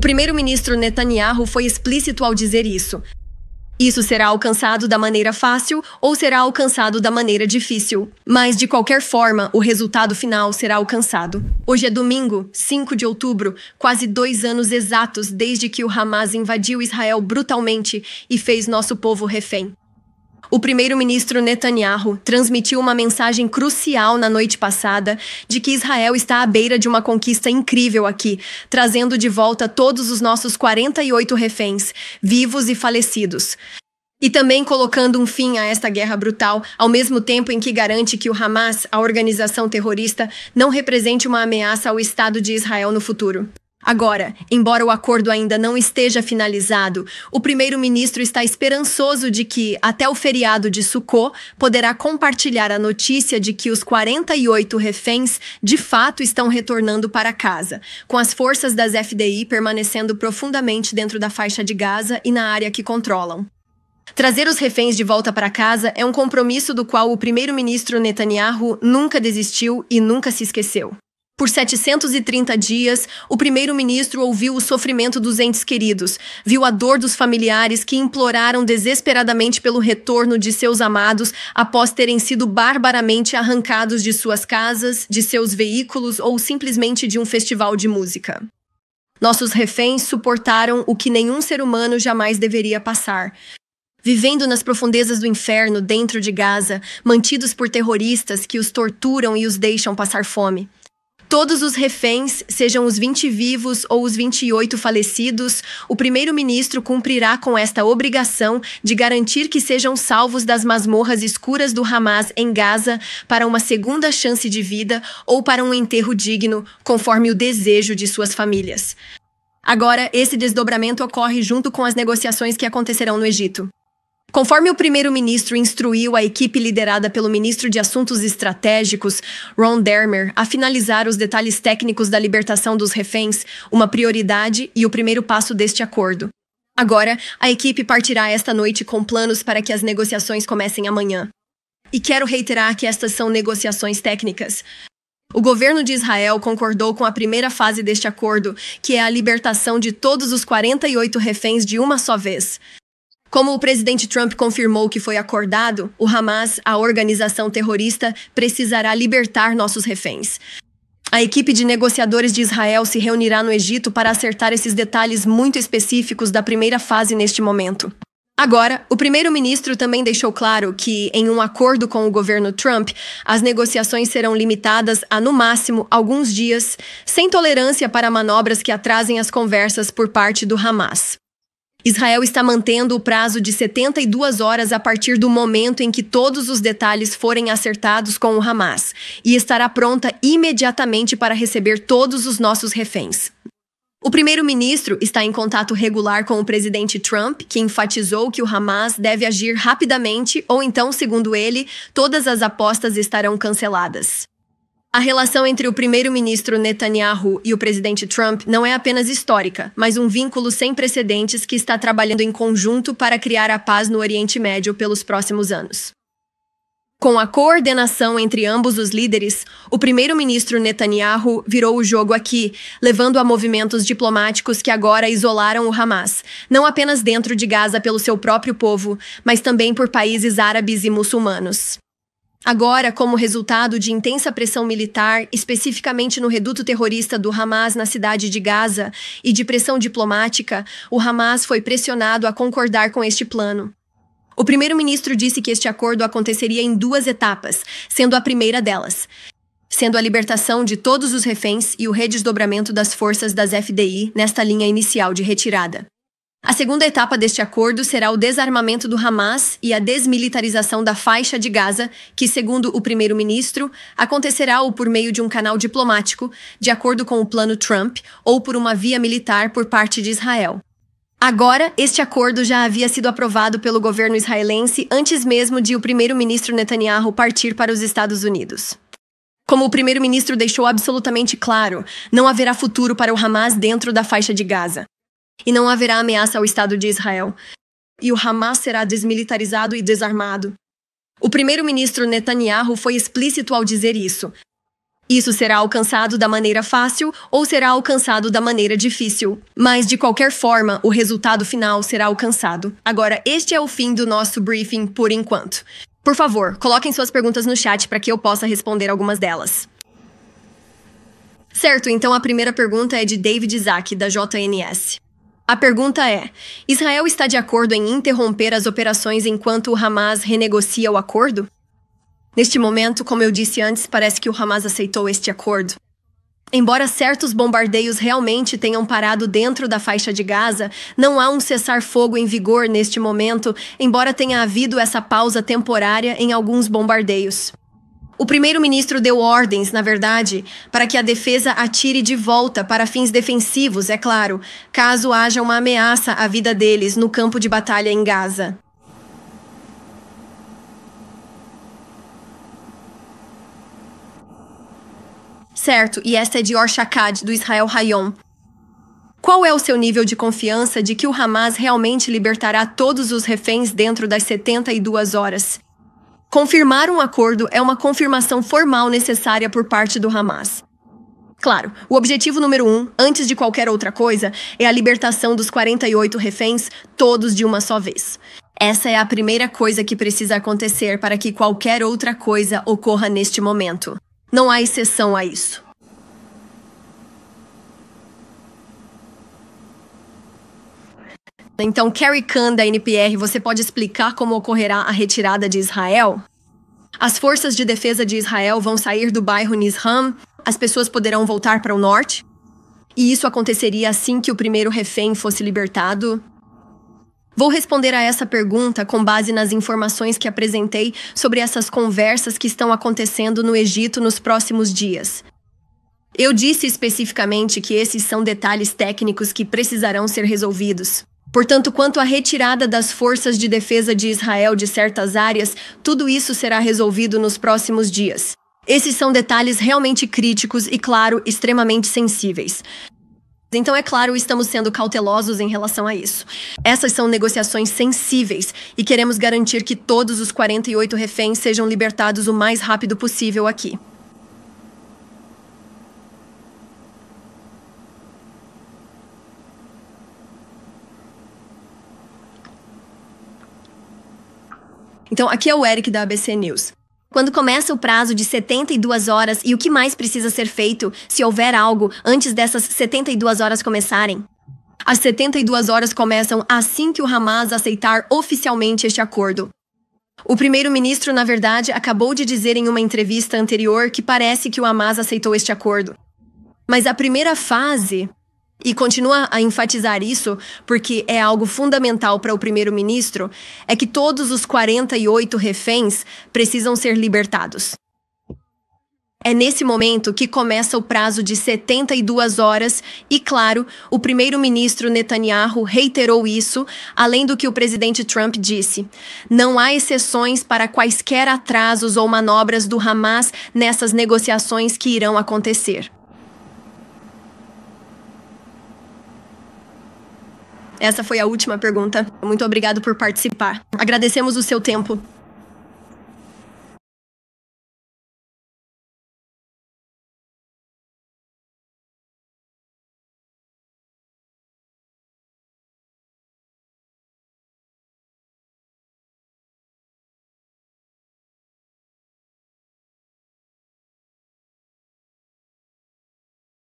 primeiro-ministro Netanyahu foi explícito ao dizer isso. Isso será alcançado da maneira fácil ou será alcançado da maneira difícil. Mas, de qualquer forma, o resultado final será alcançado. Hoje é domingo, 5 de outubro, quase 2 anos exatos desde que o Hamas invadiu Israel brutalmente e fez nosso povo refém. O primeiro-ministro Netanyahu transmitiu uma mensagem crucial na noite passada de que Israel está à beira de uma conquista incrível aqui, trazendo de volta todos os nossos 48 reféns, vivos e falecidos. E também colocando um fim a esta guerra brutal, ao mesmo tempo em que garante que o Hamas, a organização terrorista, não represente uma ameaça ao Estado de Israel no futuro. Agora, embora o acordo ainda não esteja finalizado, o primeiro-ministro está esperançoso de que, até o feriado de Sukkot, poderá compartilhar a notícia de que os 48 reféns de fato estão retornando para casa, com as forças das FDI permanecendo profundamente dentro da faixa de Gaza e na área que controlam. Trazer os reféns de volta para casa é um compromisso do qual o primeiro-ministro Netanyahu nunca desistiu e nunca se esqueceu. Por 730 dias, o primeiro-ministro ouviu o sofrimento dos entes queridos, viu a dor dos familiares que imploraram desesperadamente pelo retorno de seus amados após terem sido barbaramente arrancados de suas casas, de seus veículos ou simplesmente de um festival de música. Nossos reféns suportaram o que nenhum ser humano jamais deveria passar. Vivendo nas profundezas do inferno dentro de Gaza, mantidos por terroristas que os torturam e os deixam passar fome. Todos os reféns, sejam os 20 vivos ou os 28 falecidos, o primeiro-ministro cumprirá com esta obrigação de garantir que sejam salvos das masmorras escuras do Hamas em Gaza para uma segunda chance de vida ou para um enterro digno, conforme o desejo de suas famílias. Agora, esse desdobramento ocorre junto com as negociações que acontecerão no Egito. Conforme o primeiro-ministro instruiu a equipe liderada pelo ministro de Assuntos Estratégicos, Ron Dermer, a finalizar os detalhes técnicos da libertação dos reféns, uma prioridade e o primeiro passo deste acordo. Agora, a equipe partirá esta noite com planos para que as negociações comecem amanhã. E quero reiterar que estas são negociações técnicas. O governo de Israel concordou com a primeira fase deste acordo, que é a libertação de todos os 48 reféns de uma só vez. Como o presidente Trump confirmou que foi acordado, o Hamas, a organização terrorista, precisará libertar nossos reféns. A equipe de negociadores de Israel se reunirá no Egito para acertar esses detalhes muito específicos da primeira fase neste momento. Agora, o primeiro-ministro também deixou claro que, em um acordo com o governo Trump, as negociações serão limitadas a, no máximo, alguns dias, sem tolerância para manobras que atrasem as conversas por parte do Hamas. Israel está mantendo o prazo de 72 horas a partir do momento em que todos os detalhes forem acertados com o Hamas e estará pronta imediatamente para receber todos os nossos reféns. O primeiro-ministro está em contato regular com o presidente Trump, que enfatizou que o Hamas deve agir rapidamente ou então, segundo ele, todas as apostas estarão canceladas. A relação entre o primeiro-ministro Netanyahu e o presidente Trump não é apenas histórica, mas um vínculo sem precedentes que está trabalhando em conjunto para criar a paz no Oriente Médio pelos próximos anos. Com a coordenação entre ambos os líderes, o primeiro-ministro Netanyahu virou o jogo aqui, levando a movimentos diplomáticos que agora isolaram o Hamas, não apenas dentro de Gaza pelo seu próprio povo, mas também por países árabes e muçulmanos. Agora, como resultado de intensa pressão militar, especificamente no reduto terrorista do Hamas na cidade de Gaza, e de pressão diplomática, o Hamas foi pressionado a concordar com este plano. O primeiro-ministro disse que este acordo aconteceria em 2 etapas, sendo a primeira delas, sendo a libertação de todos os reféns e o redesdobramento das forças das FDI nesta linha inicial de retirada. A segunda etapa deste acordo será o desarmamento do Hamas e a desmilitarização da faixa de Gaza, que, segundo o primeiro-ministro, acontecerá ou por meio de um canal diplomático, de acordo com o plano Trump, ou por uma via militar por parte de Israel. Agora, este acordo já havia sido aprovado pelo governo israelense antes mesmo de o primeiro-ministro Netanyahu partir para os Estados Unidos. Como o primeiro-ministro deixou absolutamente claro, não haverá futuro para o Hamas dentro da faixa de Gaza. E não haverá ameaça ao Estado de Israel. E o Hamas será desmilitarizado e desarmado. O primeiro-ministro Netanyahu foi explícito ao dizer isso. Isso será alcançado da maneira fácil ou será alcançado da maneira difícil. Mas, de qualquer forma, o resultado final será alcançado. Agora, este é o fim do nosso briefing por enquanto. Por favor, coloquem suas perguntas no chat para que eu possa responder algumas delas. Certo, então a primeira pergunta é de David Isaac, da JNS. A pergunta é: Israel está de acordo em interromper as operações enquanto o Hamas renegocia o acordo? Neste momento, como eu disse antes, parece que o Hamas aceitou este acordo. Embora certos bombardeios realmente tenham parado dentro da faixa de Gaza, não há um cessar-fogo em vigor neste momento, embora tenha havido essa pausa temporária em alguns bombardeios. O primeiro-ministro deu ordens, na verdade, para que a defesa atire de volta para fins defensivos, é claro, caso haja uma ameaça à vida deles no campo de batalha em Gaza. Certo, e esta é de Or Shakad, do Israel Hayom. Qual é o seu nível de confiança de que o Hamas realmente libertará todos os reféns dentro das 72 horas? Confirmar um acordo é uma confirmação formal necessária por parte do Hamas. Claro, o objetivo número 1, antes de qualquer outra coisa, é a libertação dos 48 reféns, todos de uma só vez. Essa é a primeira coisa que precisa acontecer para que qualquer outra coisa ocorra neste momento. Não há exceção a isso. Então, Carrie Khan, da NPR, você pode explicar como ocorrerá a retirada de Israel? As forças de defesa de Israel vão sair do bairro Nizam, as pessoas poderão voltar para o norte? E isso aconteceria assim que o primeiro refém fosse libertado? Vou responder a essa pergunta com base nas informações que apresentei sobre essas conversas que estão acontecendo no Egito nos próximos dias. Eu disse especificamente que esses são detalhes técnicos que precisarão ser resolvidos. Portanto, quanto à retirada das forças de defesa de Israel de certas áreas, tudo isso será resolvido nos próximos dias. Esses são detalhes realmente críticos e, claro, extremamente sensíveis. Então, é claro, estamos sendo cautelosos em relação a isso. Essas são negociações sensíveis e queremos garantir que todos os 48 reféns sejam libertados o mais rápido possível aqui. Então, aqui é o Eric da ABC News. Quando começa o prazo de 72 horas e o que mais precisa ser feito, se houver algo, antes dessas 72 horas começarem? As 72 horas começam assim que o Hamas aceitar oficialmente este acordo. O primeiro-ministro, na verdade, acabou de dizer em uma entrevista anterior que parece que o Hamas aceitou este acordo. Mas a primeira fase... E continua a enfatizar isso, porque é algo fundamental para o primeiro-ministro, é que todos os 48 reféns precisam ser libertados. É nesse momento que começa o prazo de 72 horas e, claro, o primeiro-ministro Netanyahu reiterou isso, além do que o presidente Trump disse. Não há exceções para quaisquer atrasos ou manobras do Hamas nessas negociações que irão acontecer. Essa foi a última pergunta. Muito obrigado por participar. Agradecemos o seu tempo.